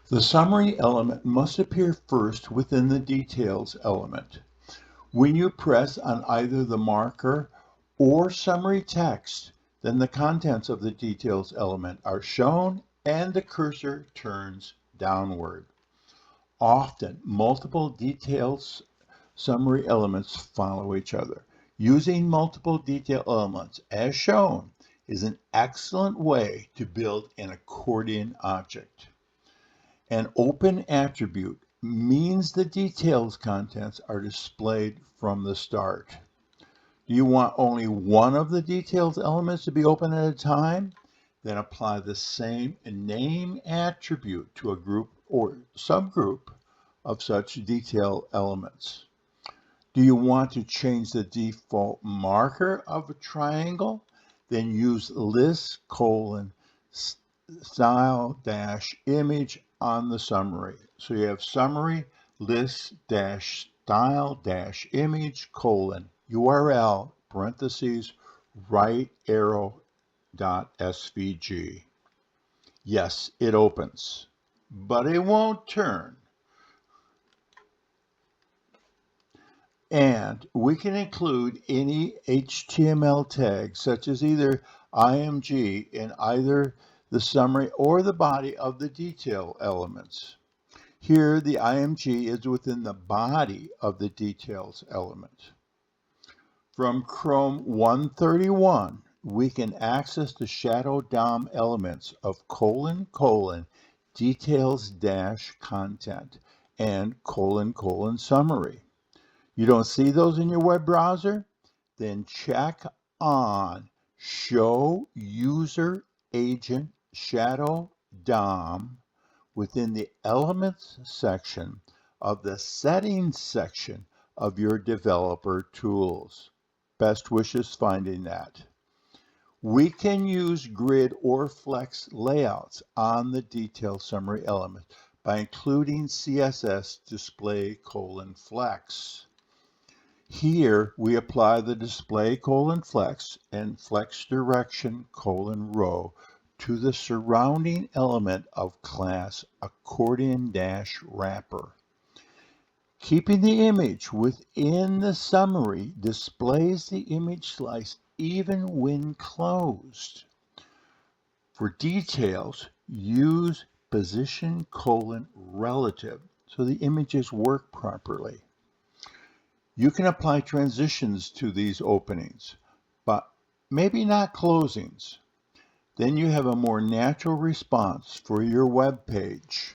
The summary element must appear first within the details element. When you press on either the marker or summary text, then the contents of the details element are shown and the cursor turns downward. Often, multiple details summary elements follow each other. Using multiple detail elements, as shown, is an excellent way to build an accordion object. An open attribute means the details contents are displayed from the start. Do you want only one of the details elements to be open at a time? Then apply the same name attribute to a group or subgroup of such detail elements. Do you want to change the default marker of a triangle? Then use list:*style-image on the summary. So you have summary list-style-image : URL parentheses right arrow .svg. Yes, it opens, but it won't turn. And we can include any HTML tag, such as either img in either the summary or the body of the detail elements. Here, the img is within the body of the details element. From Chrome 131, we can access the shadow DOM elements of : details-content and : summary. You don't see those in your web browser? Then check on Show User Agent Shadow DOM within the Elements section of the Settings section of your developer tools. Best wishes finding that. We can use grid or flex layouts on the detail summary element by including CSS display : flex. Here we apply the display : flex and flex direction : row to the surrounding element of class accordion-wrapper. Keeping the image within the summary displays the image slice even when closed. For details, use position : relative so the images work properly. You can apply transitions to these openings, but maybe not closings. Then you have a more natural response for your web page.